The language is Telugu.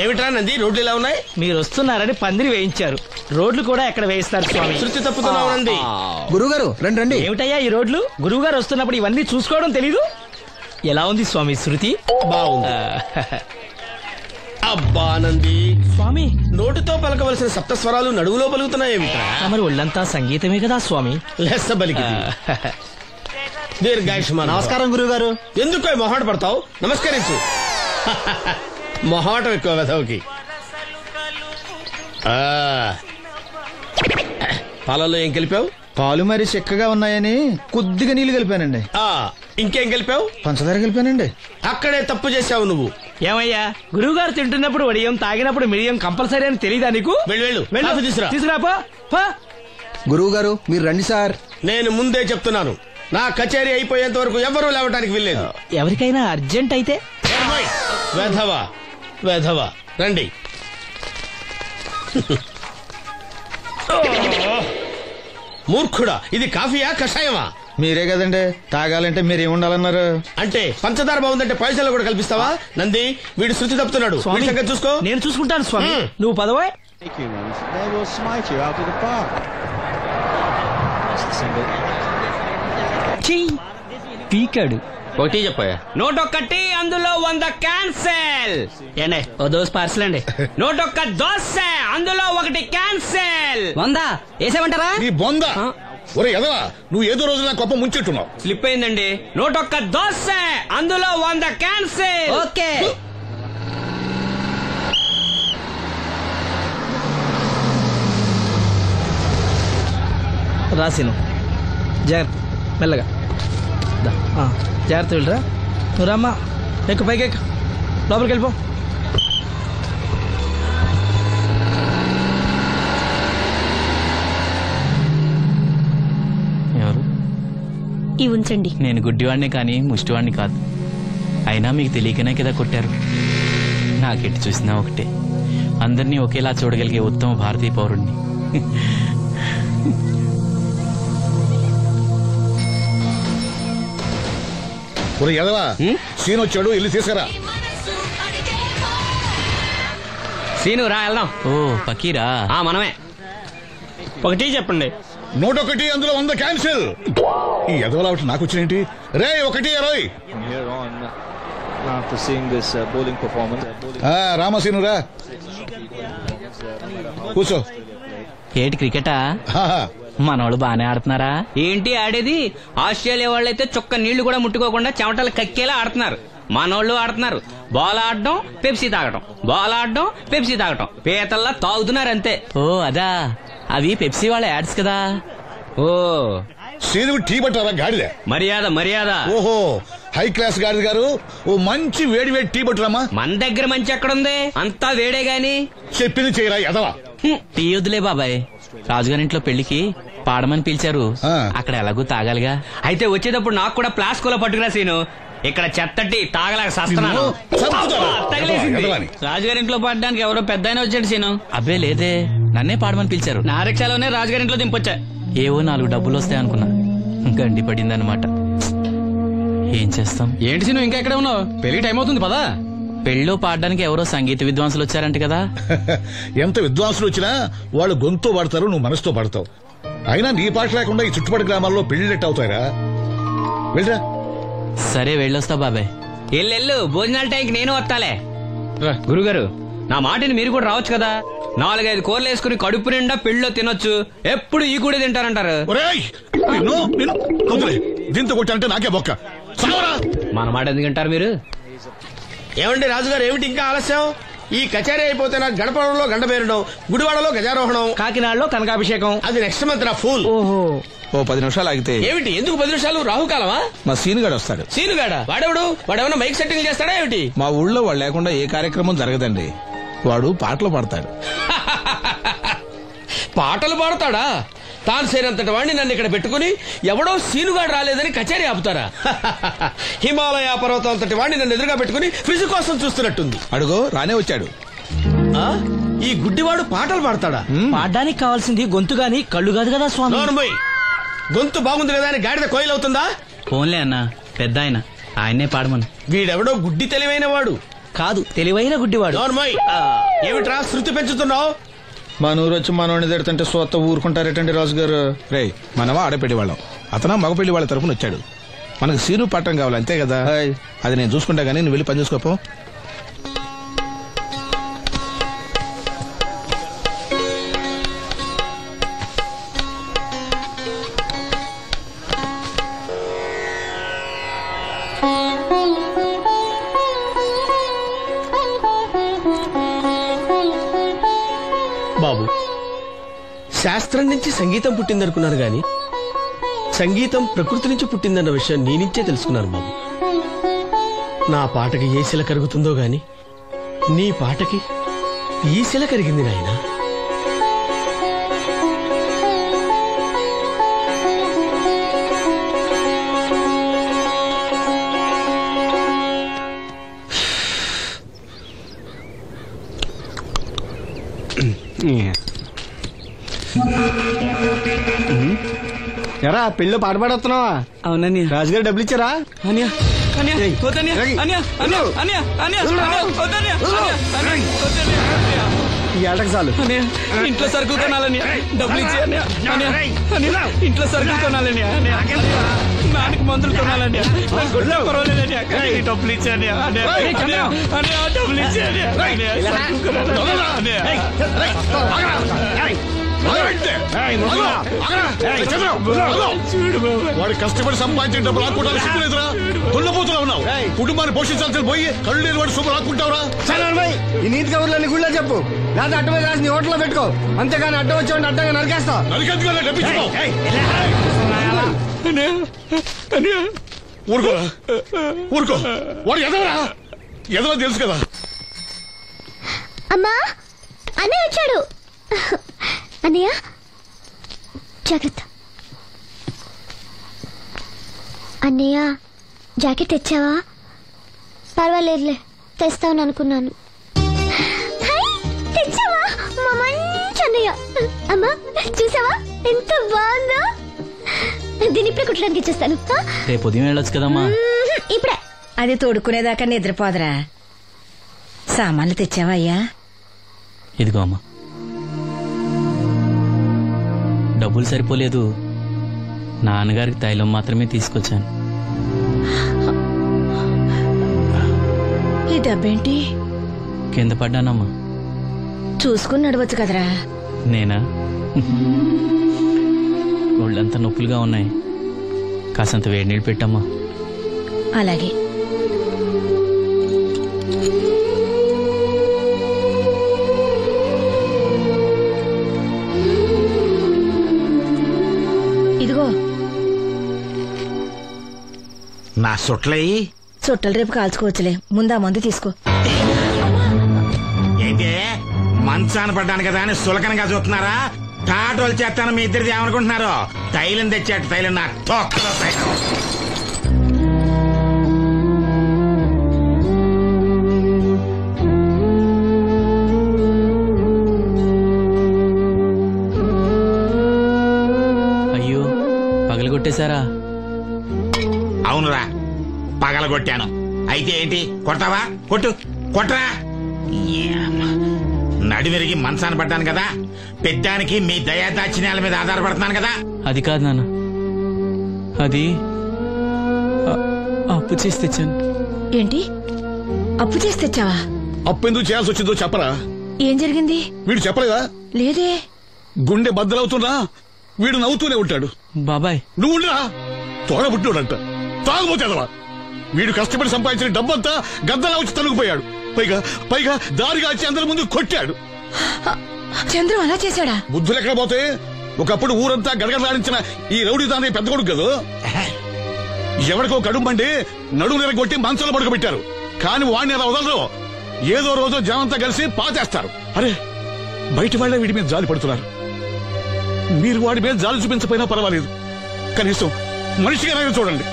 ఏమిట్రా నంది, రోడ్లు ఇలా ఉన్నాయి? మీరు వస్తున్నారని పందిరి వేయించారు. రోడ్లు కూడా ఎక్కడ వేయిస్తారు స్వామి? శృతి తప్పుతున్నావు నంది. గురుగారు రండి రండి. ఏమిటయ్యా ఈ రోడ్లు? గురువు గారు వస్తున్నప్పుడు ఇవన్నీ చూసుకోవడం తెలీదు? ఎలా ఉంది స్వామి శృతి? బాగుంది. అబ్బా నంది స్వామి, నోటితో పలకవలసిన సప్తస్వరాలు నడువులో పలుకుతున్నాయేమిట్రా? మరి ఒళ్ళంతా సంగీతమే కదా స్వామి. లెస్స బలికి దీర్ఘాయుష్మాన్. నమస్కారం గురుగారు. ఎందుకు మొహాట పడతావు? నమస్కరించు. మొహాటం ఎక్కువ వెధవుకి. పాలలో ఏం కలిపావు? పాలు మరి చిక్కగా ఉన్నాయని కొద్దిగా నీళ్లు కలిపానండి. ఇంకేం కలిపావు? పంచదార కలిపానండి. అక్కడే తప్పు చేశావు నువ్వు. ఏమయ్యా, గురువు గారు తింటున్నప్పుడు వడియం, తాగినప్పుడు మిడియం కంపల్సరీ అని తెలీదా నీకు? వెళ్ళు తీసుకురాపో. గురువు గారు మీరు రండి సార్. నేను ముందే చెప్తున్నాను, నా కచేరీ అయిపోయేంత వరకు ఎవరూ లేవటానికి వెళ్ళలేదు. ఎవరికైనా అర్జెంట్ అయితే వెధవా వెధవా రండి. మూర్ఖుడా, ఇది కాఫీయా కషాయమా? మీరే కదండి తాగాలంటే మీరేముండాలన్నారు? అంటే పంచదార బాగుందంటే పైసలు కూడా కల్పిస్తావా? నంది, వీడు శృతి తప్పుతున్నాడు. చూసుకో. నేను చూసుకుంటాను స్వామి, నువ్వు పదవా. పీకాడు. ఒకటి చెప్పాయా? 101 అందులో 100 క్యాన్సెల్. ఏండే ఓ దోస్ పార్సల్ అండి. 101 దోశ అందులో 1 క్యాన్సెల్. 100 వేసేమంటారా? నీ బొంద. ఒరే ఎదవా, నువ్వు ఏదో రోజు నా గొప్ప ముంచెట్టున్నావు. స్లిప్ అయిందండి. 101 దోశ అందులో 100 క్యాన్సెల్. ఓకే. రాసిను జాగ్రత్త, మెల్లగా జాగ్రత్త వెళ్ళరా. నువ్వు రామ్మా, ఎక్కు పైకి ఎక్కు, లోపలికి వెళ్ళిపో. ఎవరు? ఇవి ఉంచండి. నేను గుడ్డివాడిని కానీ ముష్టివాడిని కాదు. అయినా మీకు తెలియకనే కదా కొట్టారు. నాకెట్టి చూసినా ఒకటే, అందరినీ ఒకేలా చూడగలిగే ఉత్తమ భారతీయ పౌరుణ్ణి. ఒరే ఎదవా, సీన్ వచ్చాడు, ఇల్లు తీసుకురా. సీను రా వెళ్దాం. ఓ పకీరా, మనమే. ఒకటి చెప్పండి. 101 అందులో 100 క్యాన్సిల్. ఈ ఎదవలా ఒకటి నాకు వచ్చినేంటి? రే 120. రామసీను రా, కూర్చో. ఏటి క్రికెటా? మనోళ్ళు బానే ఆడుతున్నారా? ఏంటి ఆడేది? ఆస్ట్రేలియా వాళ్ళైతే చుక్క నీళ్లు కూడా ముట్టుకోకుండా చెమటలు కక్కేలా ఆడుతున్నారు. మనోళ్ళు ఆడుతున్నారు బాల్ ఆడడం, పెప్సీ తాగటం, బాల్ ఆడడం, పెప్సీ తాగటం, పీతల్లా తాగుతున్నారు అంతే. ఓ అదా, అవి పెప్సీ వాళ్ళ యాడ్స్ కదా. ఓ సీను టీ పట్టారా గాడిద? మర్యాద మర్యాద. ఓహో, హై క్లాస్ గాడిద గారు, ఓ మంచి వేడి వేడి టీ పట్టురామా. మన దగ్గర మంచి ఎక్కడుంది, అంతా వేడే గాని. చెప్పింది చేయరా ఎదవా. టీ వద్దులే బాబాయ్, రాజుగారింట్లో పెళ్లికి పాడమని పిలిచారు, అక్కడ ఎలాగూ తాగాలిగా. అయితే వచ్చేటప్పుడు నాకు కూడా ప్లాస్కోలో పట్టుకురా సీను. ఇక్కడ చెత్తటి తాగలేక సస్తున్నాను. రాజుగారింట్లో పాడడానికి ఎవరో పెద్ద ఆయన వచ్చాడు సీను. అబ్బే లేదే, నన్నే పాడమని పిలిచారు. నా రిక్షాలోనే రాజుగారింట్లో దింపొచ్చా. ఏవో 4 డబ్బులు వస్తాయి అనుకున్నా, గండి పడిందనమాట. ఏం చేస్తాం? ఏంటి సీను ఇంకా ఎక్కడ ఉన్నావు? పెళ్లి టైం అవుతుంది పదా. పెళ్ళిలో పాడడానికి ఎవరో సంగీత విద్వాంసులు వచ్చారంట కదా. ఎంత విద్వాంసులు వచ్చినా వాళ్ళు గొంతు పాడతారు, నువ్వు మనసుతో పాడతావు. అయినా నీ పాట లేకుండా ఈ చుట్టుపక్కల గ్రామాల్లో పెళ్లిళ్ళెట్ అవుతాయిరా. వెళ్ళరా. సరే వెళ్ళొస్తా బాబాయ్. ఎల్లెళ్ళు, భోజనాల టైంకి నేను వస్తాలే. గురుగారు, నా మాటని మీరు కూడా రావచ్చు కదా. 4-5 కూరలు వేసుకుని కడుపు నిండా పెళ్ళిలో తినొచ్చు. ఎప్పుడు ఈ కూడా తింటారంటారు. దీంతో కొట్టాలంటే నాకే బొక్క. మన మాట ఎందుకంటారు మీరు? ఏమండి రాజుగారు, ఏమిటి ఇంకా ఆలస్యం? ఈ కచేరీ అయిపోతే నాకు గడపడంలో గంట పేరడం, గుడివాడలో గజారోహణం, కాకినాడలో కనకాభిషేకం. అది నెక్స్ట్ మంత్ నా ఫుల్. ఓహో, ఓ 10 నిమిషాలు ఆగితే. ఏమిటి, ఎందుకు 10 నిమిషాలు? రాహుకాలమా? మా సీనుగాడు వస్తాడు. సీనుగాడా? వాడేమన్నా మైక్ సెట్టింగ్ చేస్తాడా ఏమిటి? మా ఊళ్ళో వాడు లేకుండా ఏ కార్యక్రమం జరగదండి. వాడు పాటలు పాడతాడు. పాటలు పాడతాడా? తాను సేనంతటి వాడిని నన్ను ఇక్కడ పెట్టుకుని ఎవడో సీనుగాడు రాలేదని కచేరీ ఆపుతారా? హిమాలయ పర్వతం అంతటి వాడిని నన్ను ఎదురుగా పెట్టుకుని ఫ్రిజ్ కోసం చూస్తున్నట్టుంది. అడుగో రానే వచ్చాడు. ఈ గుడ్డివాడు పాటలు పాడతాడా? పాడడానికి కావాల్సింది గొంతు గాని కళ్ళు కాదు కదా స్వామి. గొంతు బాగుంది కదా అని గాడిద కోయిలవుతుందా? ఫోన్లే అన్నా, పెద్ద ఆయన్నే పాడమను. వీడెవడో గుడ్డి తెలివైన వాడు కాదు, తెలివైన గుడ్డివాడు. ఏమిట్రా శృతి పెంచుతున్నావు? మన ఊరు వచ్చి మనోడిని తిడుతుంటే సొత్త ఊరుకుంటారేటండి రాజు గారు. రే, మనమా ఆడపెళ్లి వాళ్ళం, అతను మగపెళ్లి వాళ్ళ తరఫున వచ్చాడు. మనకు సీను పట్టం కావాలి అంతే కదా. అది నేను చూసుకుంటా గానీ నువ్వు వెళ్ళి పని చూసుకోపో. బాబు, శాస్త్రం నుంచి సంగీతం పుట్టిందనుకున్నారు గాని సంగీతం ప్రకృతి నుంచి పుట్టిందన్న విషయం నీ నుంచే తెలుసుకున్నాను బాబు. నా పాటకి ఏ శిల కరుగుతుందో గాని నీ పాటకి ఈ శిల కరిగింది నాయనా. ఎరా పెళ్ళి పాట పాడుతున్నావా? అవునని రాజుగారు డబ్బులు ఇచ్చారా? ఈ ఆటకు చాలు. ఇంట్లో సరుకులు కొనాలని డబ్బులు ఇచ్చి ఇంట్లో సరుకులు కొనాలని నాన్నకి మందులు కొనాలని పర్వాలేదని డబ్బులు ఇచ్చాను డబ్బులు ఇచ్చాను. వాడి కష్టపడి సంపాదించిన డబ్బులు ఆకుంటారు సిగ్గులేదురా? దున్నపోతున్నా ఉన్నావు. కుటుంబాన్ని పోషించాల్సిన పోయి కళ్ళు లేని వాడి సొమ్ము ఆకుంటావురా? ఈ నీతి కబుర్లన్నీ గుళ్ళో చెప్పు, లేదా అడ్డమే రాసి నీ హోటల్లో పెట్టుకో. అంతేగాని అడ్డం వచ్చేవాడిని అడ్డంగా నరికేస్తా. ఊరుకోరా, ఊరుకో. వాడు ఎదవరా? ఎదవ తెలుసు కదా. అమ్మా, అన్నయ్య వచ్చాడు. అన్నయ్య జాగ్రత్త. అన్నయ్య జాకెట్ తెచ్చావా? పర్వాలేదులే, తెస్తావని అనుకున్నాను. తెచ్చావా? మా మంచి అన్నయ్య. అమ్మా చూసావా ఎంత బాగుందో? దీన్ని ఇప్పుడే కుట్టడానికి ఇచ్చేస్తాను. రేపు ఉదయం వెళ్ళొచ్చు కదమ్మా. ఇప్పుడే. అది తోడుకునేదాకా నిద్రపోదరా. సామాన్లు తెచ్చావా అయ్యా? ఇదిగో అమ్మా. డబ్బులు సరిపోలేదు, నాన్నగారికి తైలం మాత్రమే తీసుకొచ్చాను. ఈ డబ్బేంటి? కింద పడ్డానమ్మా. చూసుకుని నడవచ్చు కదరా. నేనా? ఒళ్ళంతా నొప్పులుగా ఉన్నాయి, కాసంత వేడి నీళ్ళు పెట్టమ్మా. అలాగే. ఇదిగో నా సొట్లయి చుట్టలు రేపు కాల్చుకోవచ్చులే, ముందా మందు తీసుకో. ఏంటే మంచాన పడ్డాను కదా అని సులకనగా చూస్తున్నారా? టాటోలు చేస్తాను మీ ఇద్దరిది ఏమనుకుంటున్నారు? తైలం తెచ్చాడు, తైలం నా తొక్కలో తైలం. అయ్యో, పగలగొట్టేశారా? అవునురా, పగలగొట్టాను. అయితే ఏంటి, కొడతావా? కొట్టు, కొట్టరా. నడివిరిగి మంచాన పడ్డాను కదా, పెద్దానికి మీ దయాదాచిన్యాల మీద ఆధారపడుతున్నాను కదా. అది కాదు నాన్న, అది అప్పు చేసి తెచ్చాను. ఏంటి అప్పు చేసి తెచ్చావా? అప్పు ఎందుకు చేయాల్సి వచ్చిందో చెప్పరా? ఏం జరిగింది? వీడు చెప్పలేదా? లేదే. గుండె బద్దలవుతున్నా వీడు నవ్వుతూనే ఉంటాడు. బాబాయ్ నువ్వు ఉండరా? తోడబుట్టినోడంట, తాగుపోతేదవా. వీడు కష్టపడి సంపాదించిన డబ్బంతా గద్దలా వచ్చి తనుకుపోయాడు. పైగా పైగా దారిగా వచ్చి అందరి ముందు కొట్టాడు. చంద్రం అలా చేశాడా? బుద్ధులు ఎక్కడ పోతే, ఒకప్పుడు ఊరంతా గడగడలాడించిన ఈ రౌడీ దాని పెద్ద కొడుకు కదా. ఎవరికో కడుంబండి నడుము నిరగొట్టి మంచంలో పడుకోబెట్టారు. కాని వాడిని అలా వదలరు. ఏదో రోజు జనంతా కలిసి పాతేస్తారు. అరే, బయట వాళ్ళే వీడి మీద జాలి పడుతున్నారు. మీరు వాడి మీద జాలి చూపించకపోయినా పర్వాలేదు, కనీసం మనిషిగా చూడండి.